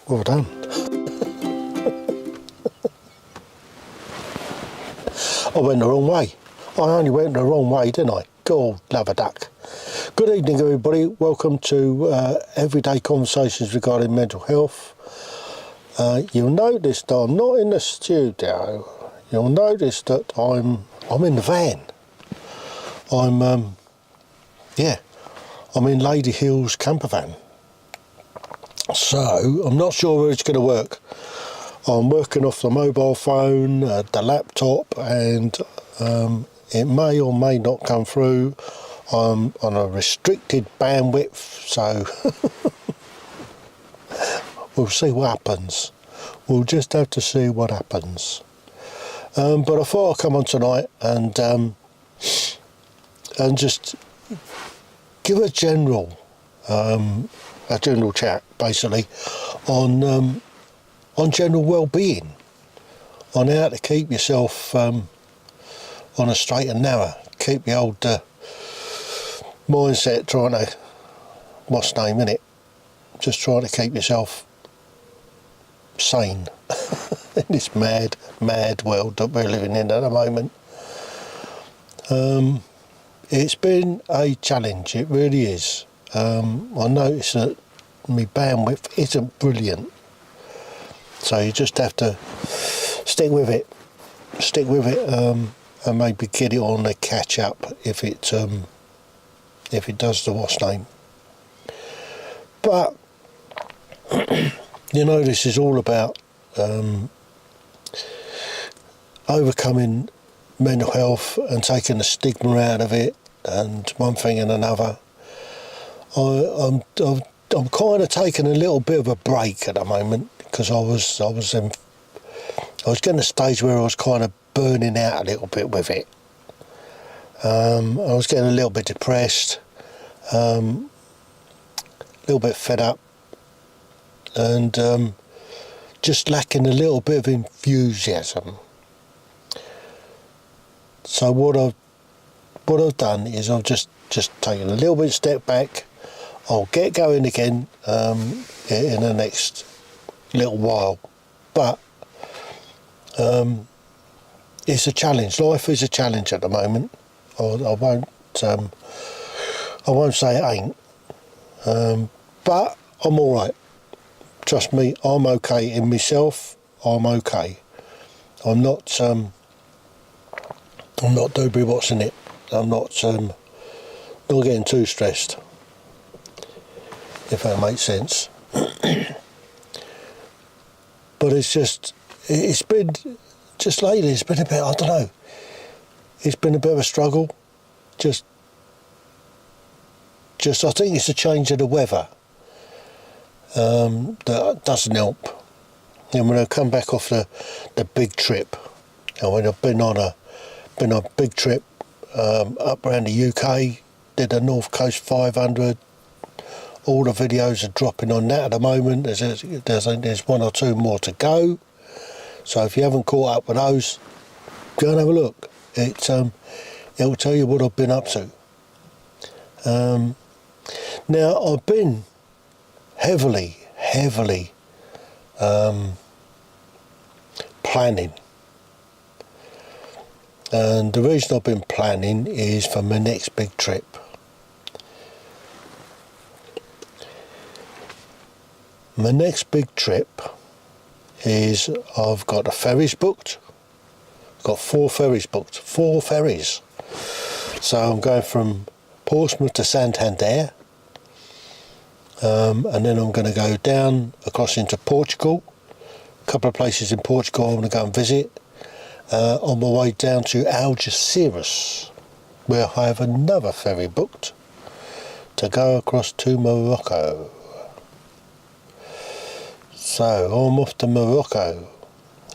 Well done. I went the wrong way. I only went the wrong way, didn't I? God, love a duck. Good evening, everybody. Welcome to Everyday Conversations regarding mental health. You'll notice that I'm not in the studio. You'll notice that I'm in the van. I'm in Lady Heale's camper van. So I'm not sure where it's going to work. I'm working off the mobile phone, the laptop, and it may or may not come through. I'm on a restricted bandwidth, so we'll see what happens. We'll just have to see what happens. But I thought I'd come on tonight and just give a general chat, basically, on general well-being, on how to keep yourself on a straight and narrow, keep the old mindset trying to, what's the name in it, just trying to keep yourself sane in this mad world that we're living in at the moment. It's been a challenge, it really is. I notice that my bandwidth isn't brilliant, so you just have to stick with it, and maybe get it on the catch up if it does the what's name. But you know, this is all about overcoming mental health and taking the stigma out of it, and one thing and another. I'm kind of taking a little bit of a break at the moment, because I was getting to a stage where I was kind of burning out a little bit with it. I was getting a little bit depressed, a little bit fed up, and just lacking a little bit of enthusiasm. So what I've done is I've just taken a little bit of step back. I'll get going again in the next little while, but it's a challenge. Life is a challenge at the moment. I won't say it ain't, but I'm all right. Trust me, I'm okay in myself. I'm okay. I'm not doobie what's in it. I'm not getting too stressed, if that makes sense. But it's been just lately, it's been a bit, I don't know, it's been a bit of a struggle. Just I think it's a change of the weather that doesn't help. And when I come back off the big trip, and when I've been on a big trip up around the UK, did the North Coast 500. All the videos are dropping on that at the moment. There's one or two more to go. So if you haven't caught up with those, go and have a look. It'll tell you what I've been up to. Now I've been heavily planning. And the reason I've been planning is for my next big trip. My next big trip is I've got the ferries booked. I've got 4 ferries booked. 4 ferries. So I'm going from Portsmouth to Santander. And then I'm going to go down across into Portugal. A couple of places in Portugal I want to go and visit. On my way down to Algeciras, where I have another ferry booked to go across to Morocco. So I'm off to Morocco.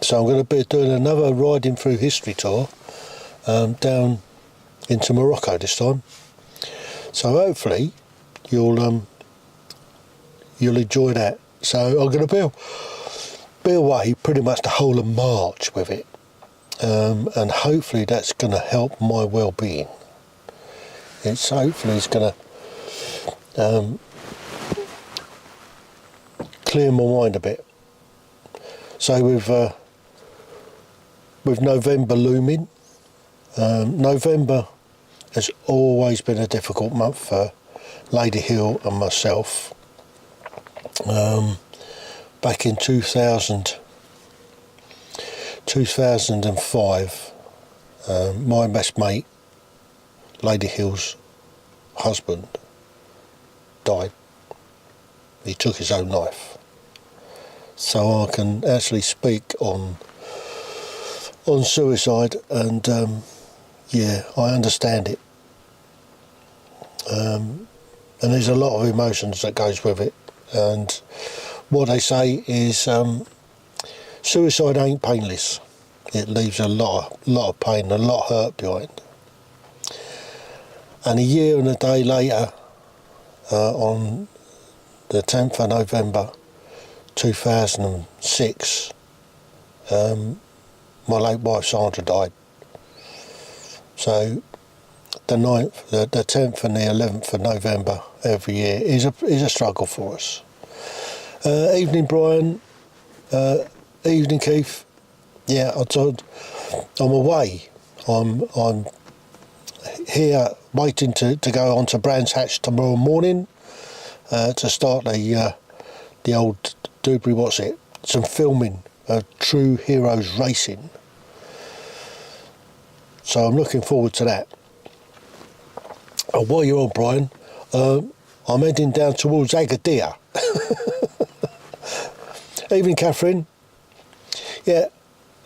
So I'm going to be doing another riding through history tour down into Morocco this time. So hopefully you'll enjoy that. So I'm going to be away pretty much the whole of March with it. And hopefully that's going to help my well-being. Hopefully it's going to clear my mind a bit. So with November looming, November has always been a difficult month for Lady Heale and myself. Back in 2005, my best mate, Lady Heale's husband, died. He took his own life. So I can actually speak on suicide, and yeah, I understand it. And there's a lot of emotions that goes with it. And what they say is suicide ain't painless. It leaves a lot of pain, a lot of hurt behind. And a year and a day later, on the 10th of November 2006, my late wife Sandra died. So the 10th and the 11th of November every year is a struggle for us. Evening Brian, evening Keith. Yeah, I'm away. I'm here waiting to go on to Brands Hatch tomorrow morning to start the old Dewberry, some filming of True Heroes Racing. So I'm looking forward to that. While you're on, Brian, I'm heading down towards Agadir. Evening, Catherine. Yeah,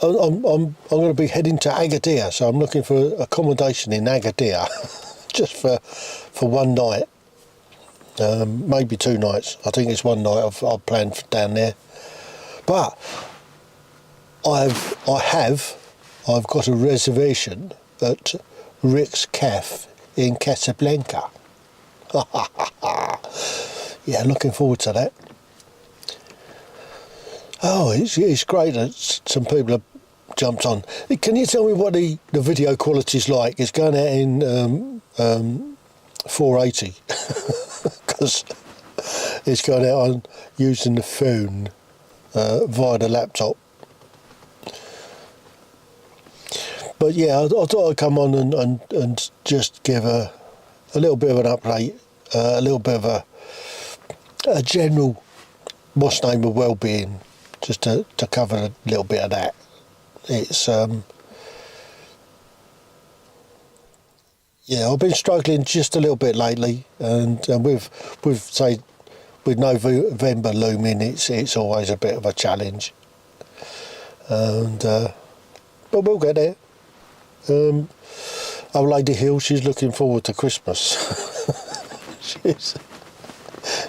I'm going to be heading to Agadir, so I'm looking for accommodation in Agadir, just for one night, maybe 2 nights. I think it's 1 night I've planned down there. But I've got a reservation at Rick's Cafe in Casablanca. Yeah, looking forward to that. Oh, it's great that some people have jumped on. Can you tell me what the video quality is like? It's going out in 480 because it's going out on using the phone via the laptop. But yeah, I thought I'd come on and just give a little bit of an update, a little bit of a general what's name of well-being, just to cover a little bit of that. It's yeah, I've been struggling just a little bit lately, and with November looming, it's always a bit of a challenge, and but we'll get there. Old Lady Heale, she's looking forward to Christmas.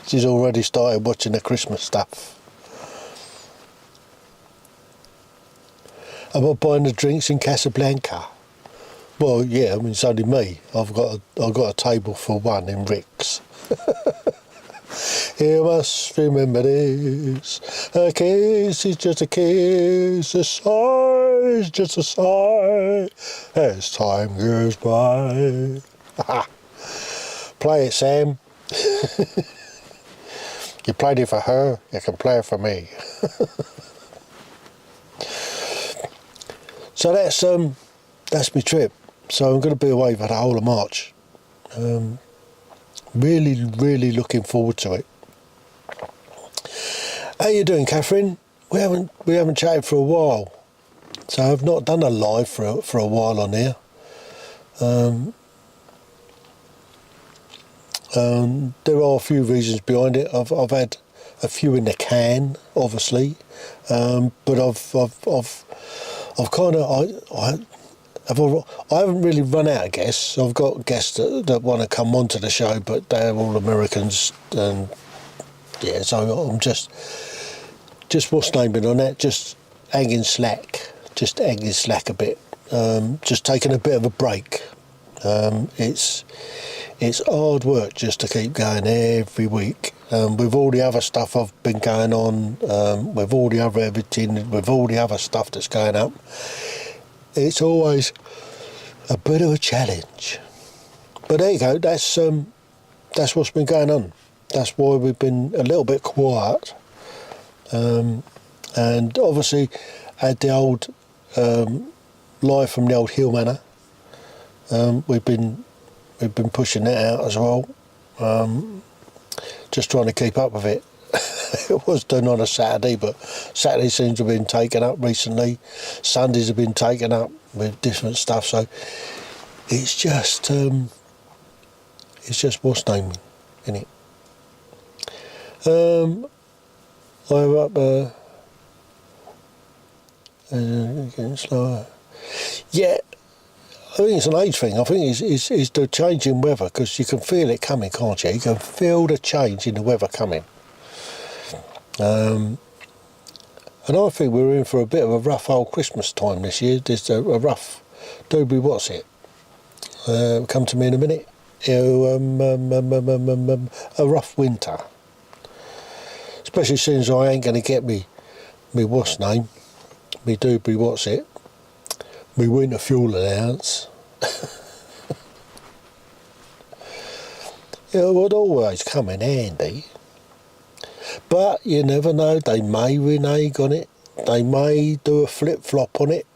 she's already started watching the Christmas stuff. Am I buying the drinks in Casablanca? Well, yeah, I mean, it's only me. I've got a table for one in Rick's. You must remember this. A kiss is just a kiss, a sigh is just a sigh, as time goes by. Play it, Sam. You played it for her, you can play it for me. So that's my trip. So I'm going to be away for the whole of March. Really looking forward to it. How you doing, Catherine? We haven't chatted for a while, so I've not done a live for a while on here. There are a few reasons behind it. I've had a few in the can, obviously, but I've kind of I haven't really run out of guests. I've got guests that want to come onto the show, but they're all Americans, and yeah, so I'm just what's naming on that, just hanging slack a bit, just taking a bit of a break. It's hard work just to keep going every week, with all the other stuff I've been going on, with all the other editing, with all the other stuff that's going up. It's always a bit of a challenge. But there you go, that's what's been going on. That's why we've been a little bit quiet And obviously had the old live from the old Heale Manor. We've been pushing that out as well, just trying to keep up with it. It was done on a Saturday, but Saturday seems to have been taken up recently. Sundays have been taken up with different stuff, so it's just what's name, isn't it? I'm up getting slower. Yeah, I think it's an age thing. I think it's the change in weather, because you can feel it coming, can't you? You can feel the change in the weather coming. And I think we're in for a bit of a rough old Christmas time this year. There's a rough, Dobry, what's it? Come to me in a minute. A rough winter. Especially since I ain't going to get me what's name, me Dobry, what's it, me winter fuel allowance. It would always come in handy. But you never know, they may renege on it, they may do a flip-flop on it.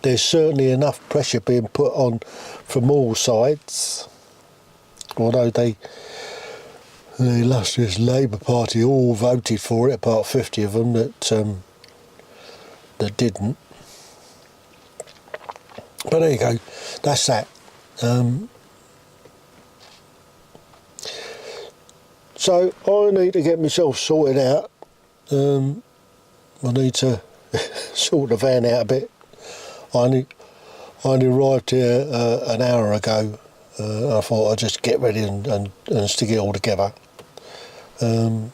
There's certainly enough pressure being put on from all sides, although the illustrious Labour Party all voted for it, about 50 of them that didn't. But there you go, that's that. So I need to get myself sorted out. I need to sort the van out a bit. I only arrived here an hour ago. I thought I'd just get ready and stick it all together. You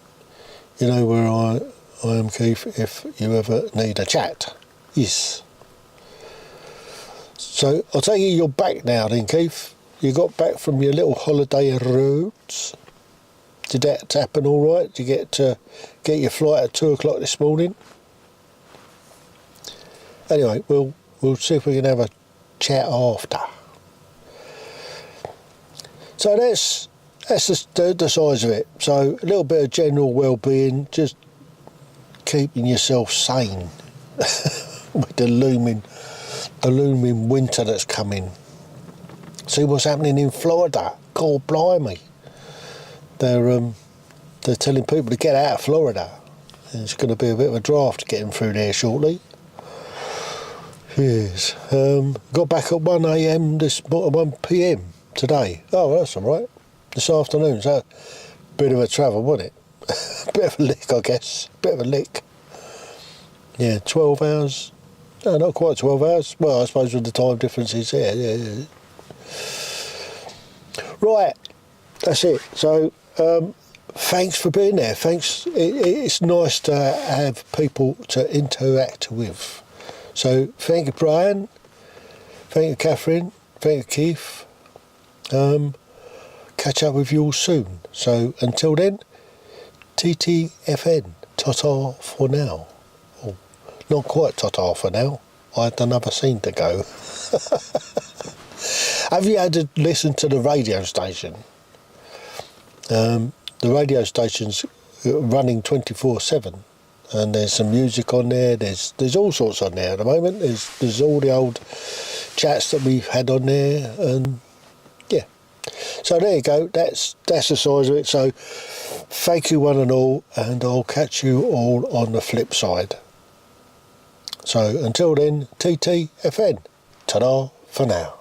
know where I am, Keith, if you ever need a chat. Yes. So I'll take it you're back now then, Keith. You got back from your little holiday roads. Did that happen all right? Did you get your flight at 2 o'clock this morning? Anyway, we'll see if we can have a chat after. So that's the size of it. So a little bit of general well-being, just keeping yourself sane with the looming winter that's coming. See what's happening in Florida. God blimey. They're telling people to get out of Florida. It's going to be a bit of a draft getting through there shortly. Yes. Got back at 1 a.m. 1 p.m. today. Oh, well, that's all right. This afternoon. So, bit of a travel, wasn't it? Bit of a lick, I guess. Bit of a lick. Yeah, 12 hours. No, not quite 12 hours. Well, I suppose with the time differences there. Yeah. Right. That's it. So, thanks for being there. Thanks. It's nice to have people to interact with. So, thank you, Brian. Thank you, Catherine. Thank you, Keith. Catch up with you all soon. So, until then, TTFN. Ta-ta for now. Oh, not quite ta-ta for now. I had another scene to go. Have you had to listen to the radio station? The radio station's running 24/7, and there's some music on there. There's all sorts on there at the moment. There's all the old chats that we've had on there, and yeah. So there you go. That's the size of it. So thank you one and all, and I'll catch you all on the flip side. So until then, TTFN. Ta-da for now.